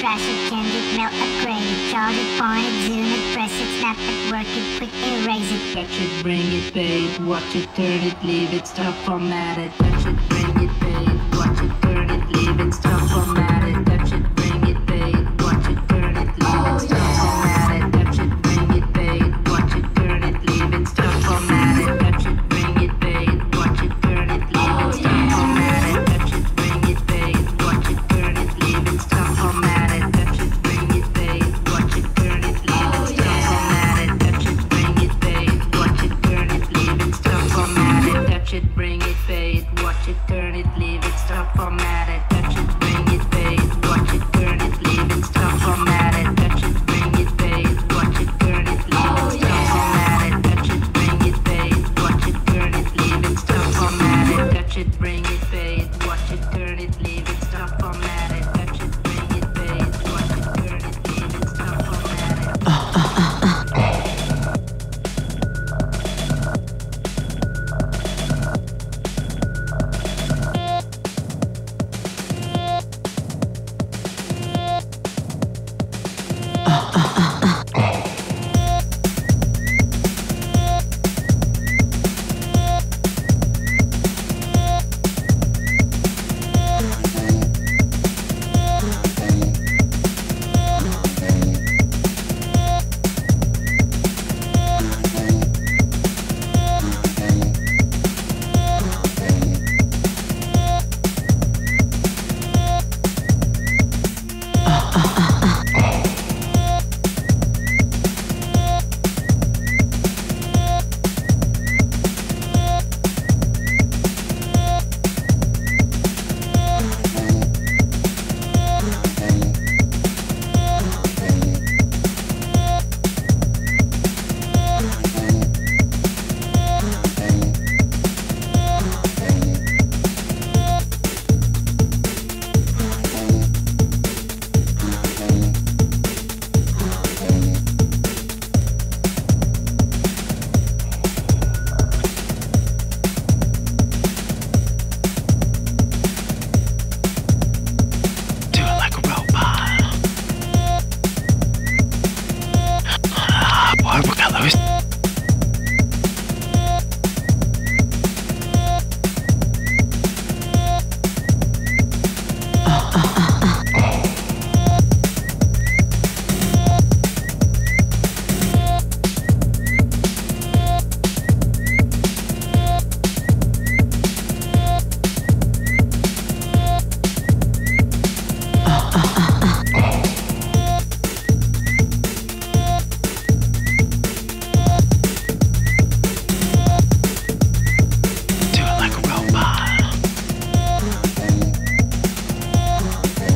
crash it, can it, melt, upgrade it, charge it, point it, zoom it, press it, snap it, work it, quick erase it. Touch it, bring it, pay it, watch it, turn it, leave it, stop, format it. Touch it, bring it, pay it, watch it, turn it, leave it, stop, format it. Touch it, bring it, pay it, watch it, turn it, leave it, stop, format it. Touch it, bring it, pay it, watch it, turn it, leave it, stop, format it. Touch it, bring it, pay it, watch it, turn it, leave it, stop, format it. Touch it, bring it, pay it, watch it, turn it, leave it, stop, format it. Touch it, bring it, pay it, watch it, turn it, leave it, stop, format it. Touch it, bring it, pay it, watch it, turn it, leave it, stop, format it. Touch it, bring it, pay it, watch it, turn it, leave it, stop, format it. Touch it, bring it, pay it, watch it, turn it, leave it, stop, format it. Touch it, bring it, pay it, watch it, turn it, leave it, stop, format it. Touch it, bring it, pay it, watch it, turn it, leave it, stop, format it. Touch it, bring it, pay it, watch it, turn it, leave it, stop, format it. Touch it, bring it, pay it, watch it, turn it, leave it, stop, format it.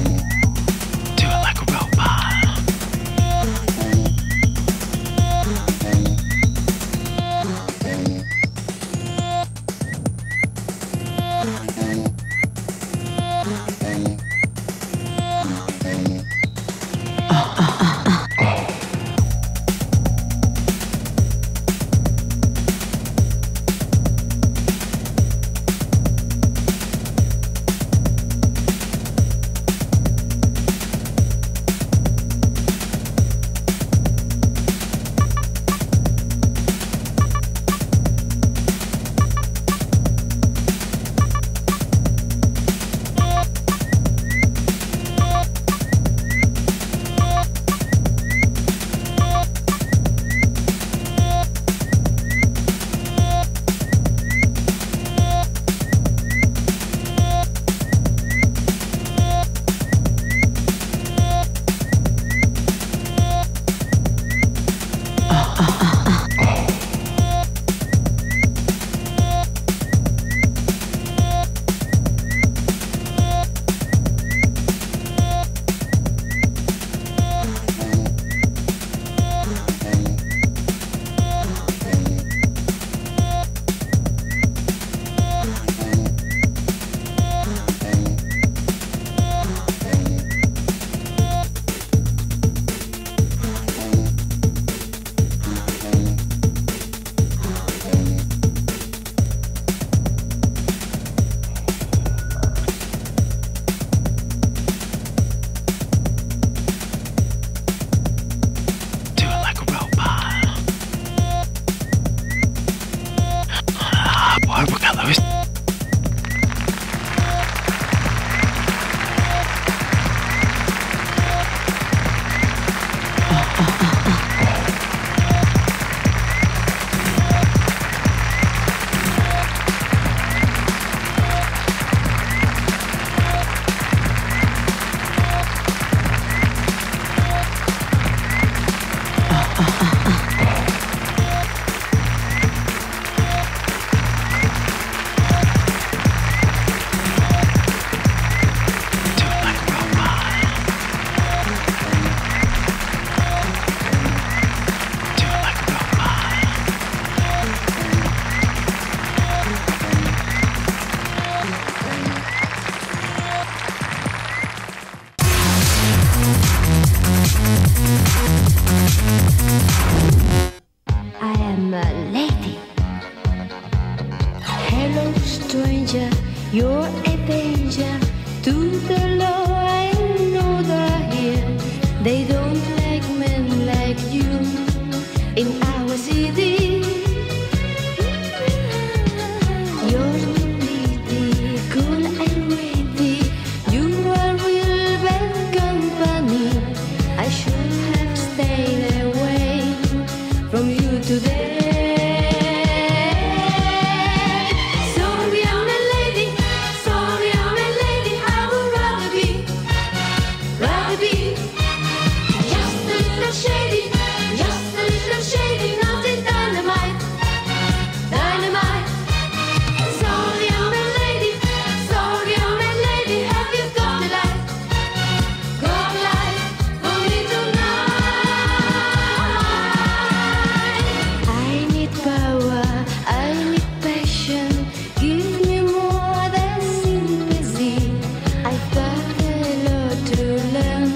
I've got a lot to learn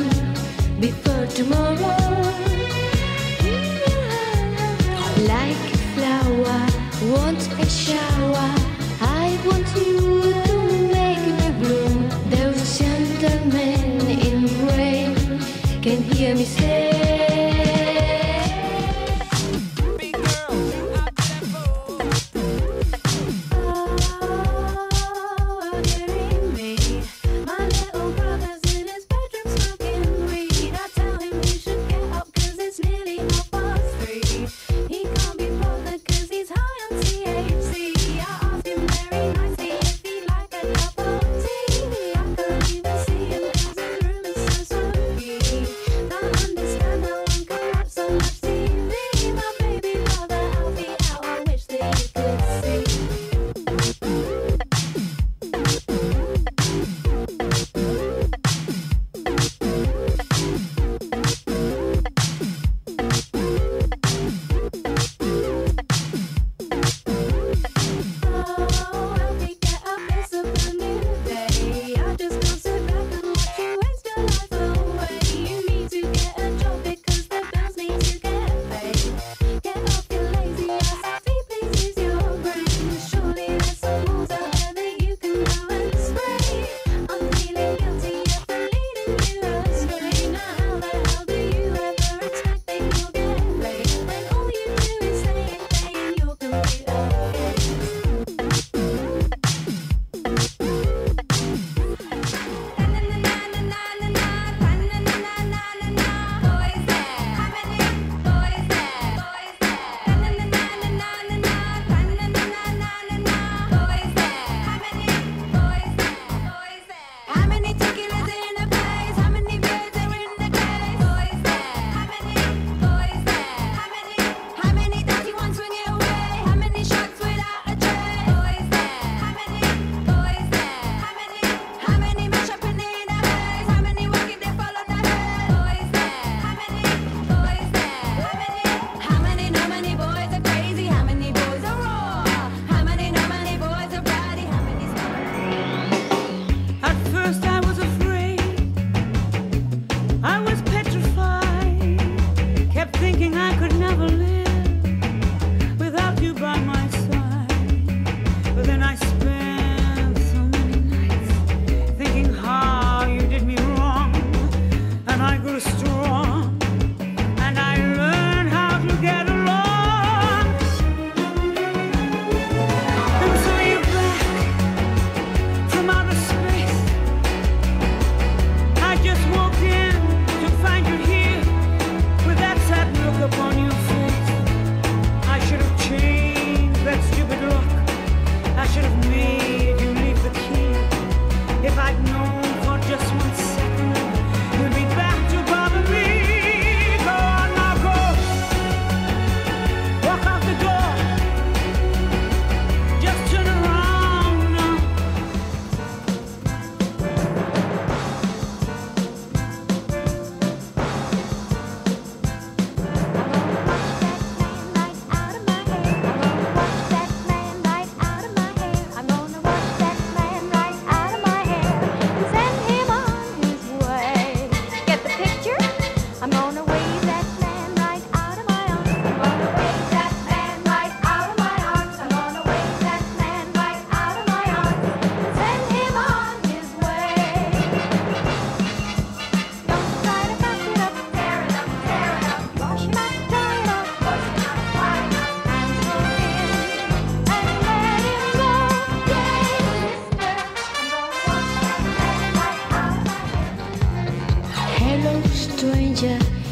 before tomorrow. Like a flower wants a shower, I want you to make me bloom. Those gentlemen in gray can hear me say,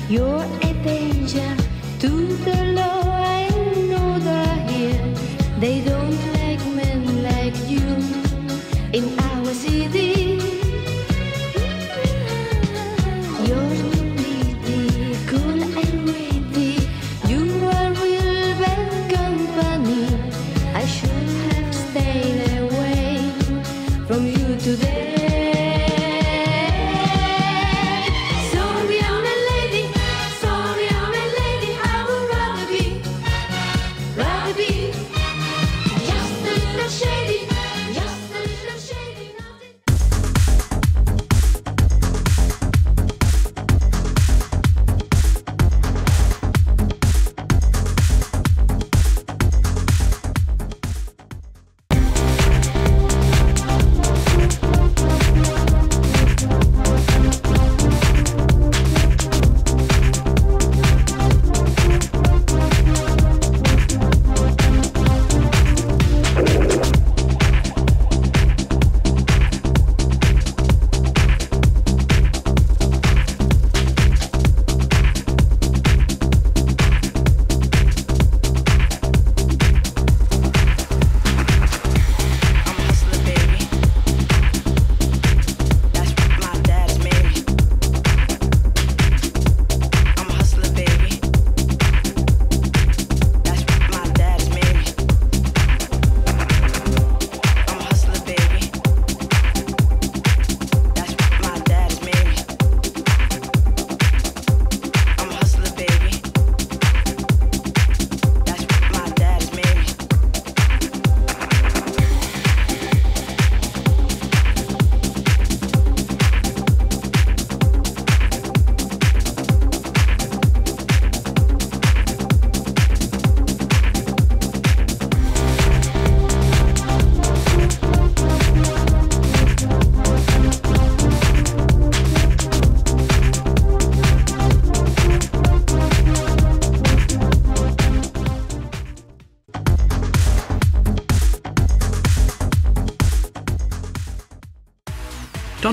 You're a danger to the law. I know they're here. They don't like men like you in our city. You're pretty, cool and witty. You are real bad company. I should have stayed away from you today. Sorry, I'm a lady. Sorry, I'm a lady.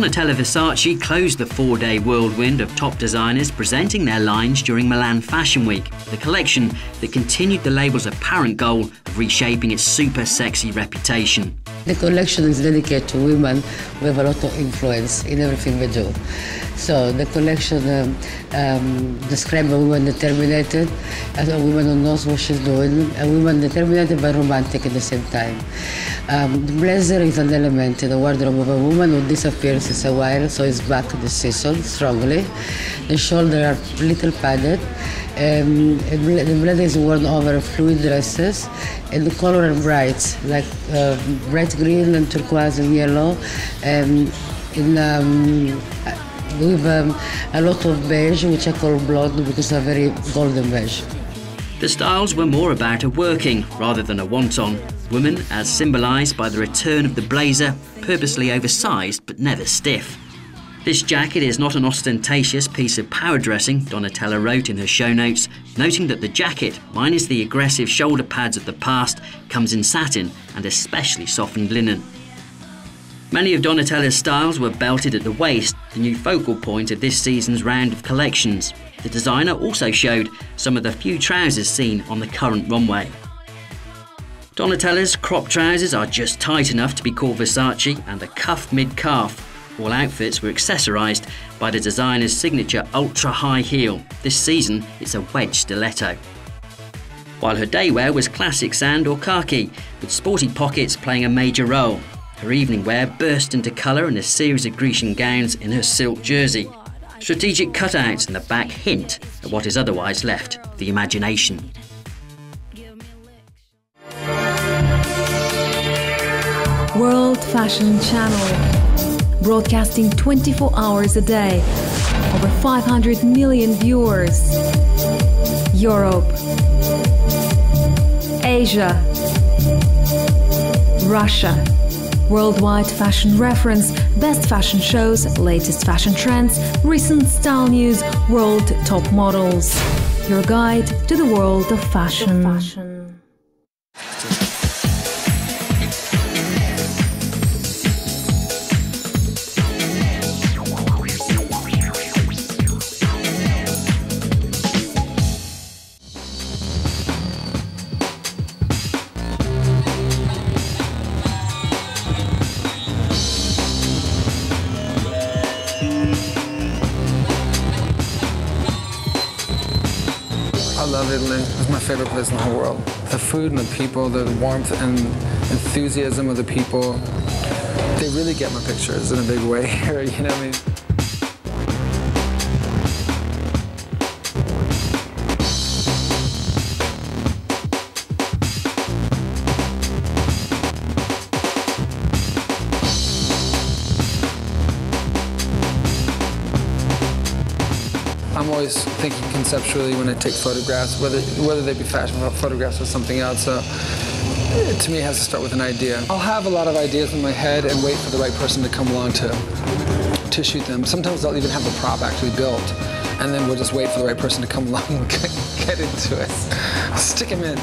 Donatella Versace closed the 4-day whirlwind of top designers presenting their lines during Milan Fashion Week, the collection that continued the label's apparent goal of reshaping its super sexy reputation. The collection is dedicated to women who have a lot of influence in everything we do. So the collection describes a woman determined, a woman who knows what she's doing, a woman determined but romantic at the same time. The blazer is an element in the wardrobe of a woman who disappears since a while, so it's back this season strongly. The shoulders are little padded. The blazer is worn over fluid dresses, and the color are bright, like bright green and turquoise and yellow, with a lot of beige, which I call blonde because they're very golden beige. The styles were more about a working rather than a want-on. Women, as symbolised by the return of the blazer, purposely oversized but never stiff. This jacket is not an ostentatious piece of power dressing, Donatella wrote in her show notes, noting that the jacket, minus the aggressive shoulder pads of the past, comes in satin and especially softened linen. Many of Donatella's styles were belted at the waist, the new focal point of this season's round of collections. The designer also showed some of the few trousers seen on the current runway. Donatella's crop trousers are just tight enough to be called Versace and the cuff mid-calf. All outfits were accessorised by the designer's signature ultra-high heel. This season, it's a wedge stiletto. While her daywear was classic sand or khaki, with sporty pockets playing a major role. Her evening wear burst into colour in a series of Grecian gowns in her silk jersey. Strategic cutouts in the back hint at what is otherwise left to the imagination. World Fashion Channel, broadcasting 24 hours a day, over 500 million viewers. Europe, Asia, Russia. Worldwide fashion reference, best fashion shows, latest fashion trends, recent style news, world top models. Your guide to the world of fashion. I love Italy. It's my favorite place in the whole world. The food and the people, the warmth and enthusiasm of the people, they really get my pictures in a big way here, you know what I mean? I'm always thinking conceptually when I take photographs, whether they be fashion photographs or something else. So to me, it has to start with an idea. I'll have a lot of ideas in my head and wait for the right person to come along to shoot them. Sometimes I'll even have the prop actually built, and then we'll just wait for the right person to come along and get into it. Stick him in.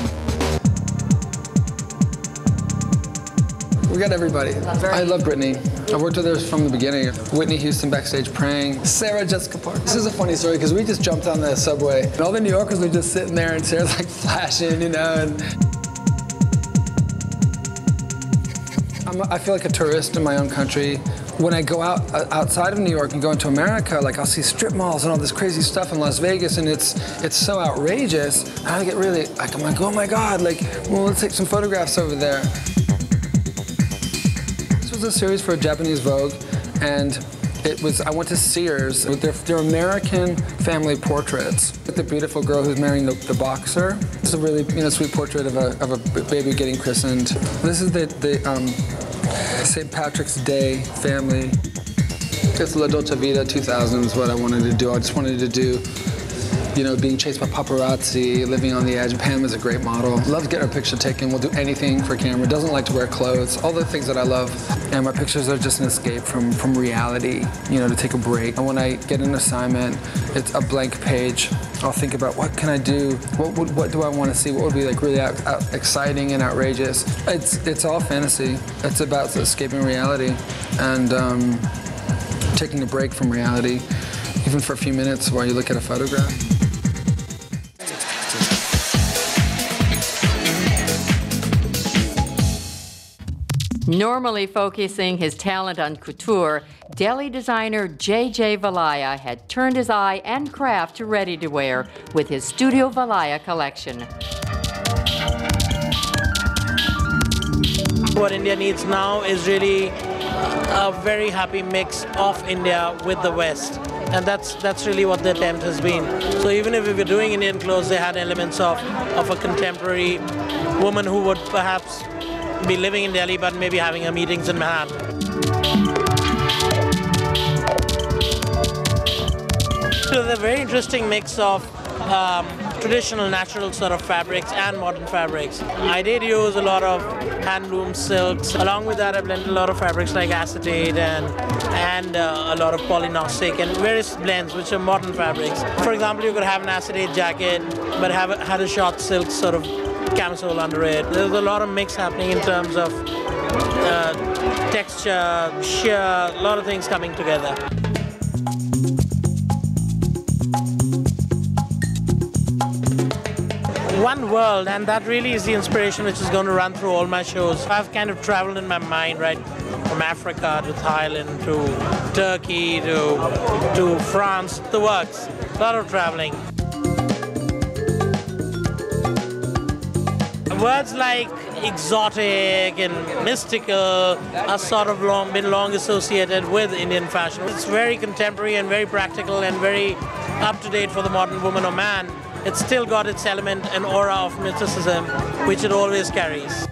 We got everybody. I love Britney. I worked with her from the beginning. Whitney Houston backstage praying. Sarah Jessica Parker. This is a funny story because we just jumped on the subway. And all the New Yorkers were just sitting there and Sarah's like flashing, you know. And I feel like a tourist in my own country. When I go outside of New York and go into America, like I'll see strip malls and all this crazy stuff in Las Vegas, and it's so outrageous. And I get really like, I'm like, oh my God, like, well, let's take some photographs over there. This was a series for Japanese Vogue, and I went to Sears with their American family portraits. The beautiful girl who's marrying the boxer. It's a really sweet portrait of a baby getting christened. This is the St. Patrick's Day family. It's La Dolce Vita 2000 is what I wanted to do. I just wanted to do, being chased by paparazzi, living on the edge. Pam is a great model. Loves getting her picture taken. Will do anything for camera. Doesn't like to wear clothes. All the things that I love. And my pictures are just an escape from reality, to take a break. And when I get an assignment, it's a blank page. I'll think about what can I do? What do I want to see? What would be like really exciting and outrageous? It's all fantasy. It's about escaping reality. And taking a break from reality, even for a few minutes while you look at a photograph. Normally focusing his talent on couture, Delhi designer J.J. Valaya had turned his eye and craft to ready-to-wear with his Studio Valaya collection. What India needs now is really a very happy mix of India with the West. And that's really what the attempt has been. So even if we were doing Indian clothes, they had elements of a contemporary woman who would perhaps be living in Delhi but maybe having her meetings in Manhattan. So there's a very interesting mix of traditional natural sort of fabrics and modern fabrics. I did use a lot of hand-loom silks. Along with that, I blended a lot of fabrics like acetate and a lot of polynostic and various blends which are modern fabrics. For example, you could have an acetate jacket but had a short silk sort of camisole under it. There's a lot of mix happening in terms of texture, sheer, a lot of things coming together. One world, and that really is the inspiration which is going to run through all my shows. I've kind of traveled in my mind, right, from Africa to Thailand to Turkey to France, the works. A lot of traveling. Words like exotic and mystical are sort of been long associated with Indian fashion. It's very contemporary and very practical and very up-to-date for the modern woman or man. It's still got its element and aura of mysticism, which it always carries.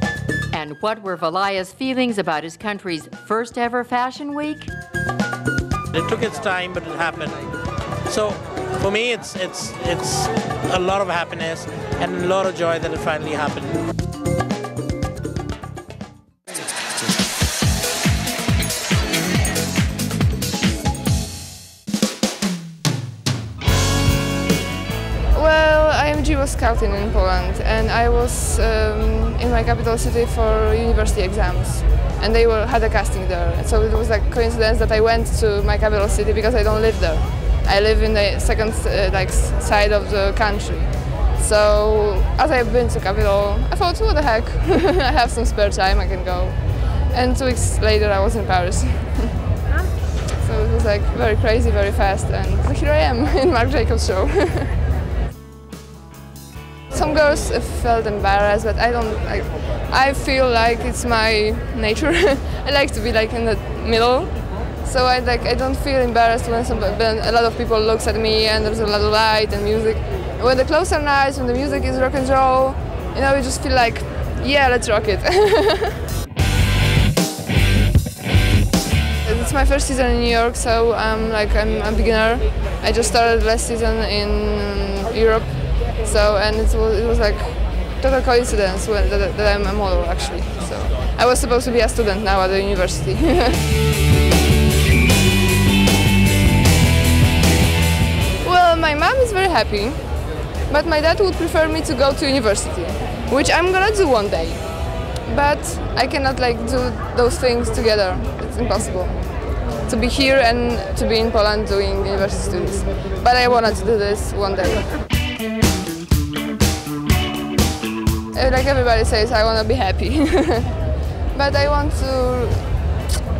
And what were Valaya's feelings about his country's first ever Fashion Week? It took its time, but it happened. So for me, it's a lot of happiness and a lot of joy that it finally happened. Well, I am Dior scouting in Poland, and I was in my capital city for university exams, and they had a casting there. So it was like a coincidence that I went to my capital city because I don't live there. I live in the second side of the country. So as I've been to capital, I thought, what the heck, I have some spare time, I can go. And 2 weeks later I was in Paris. So it was like very crazy, very fast, and here I am in Marc Jacobs' show. Some girls felt embarrassed, but I feel like it's my nature. I like to be like in the middle. So I don't feel embarrassed when a lot of people looks at me and there's a lot of light and music. When the clothes are nice, when the music is rock and roll, you know, you just feel like, yeah, let's rock it. It's my first season in New York, so I'm a beginner. I just started last season in Europe, so and it was like total coincidence that I'm a model actually. So I was supposed to be a student now at the university. Well, my mom is very happy, but my dad would prefer me to go to university, which I'm gonna do one day. But I cannot do those things together. It's impossible to be here and to be in Poland doing university studies. But I wanted to do this one day. Like everybody says, I want to be happy. But I want to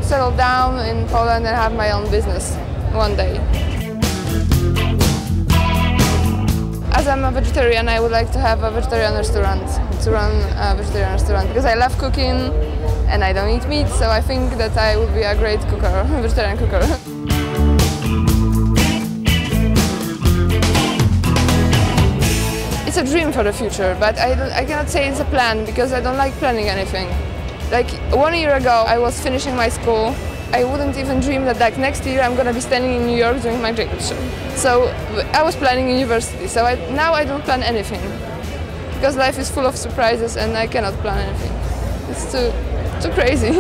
settle down in Poland and have my own business one day. As I'm a vegetarian, I would like to have a vegetarian restaurant, to run a vegetarian restaurant, because I love cooking and I don't eat meat, so I think that I would be a great cooker, vegetarian cooker. It's a dream for the future, but I cannot say it's a plan, because I don't like planning anything. Like 1 year ago, I was finishing my school. I wouldn't even dream that next year I'm going to be standing in New York doing Marc Jacobs show. So I was planning university, so now I don't plan anything. Because life is full of surprises and I cannot plan anything. It's too crazy.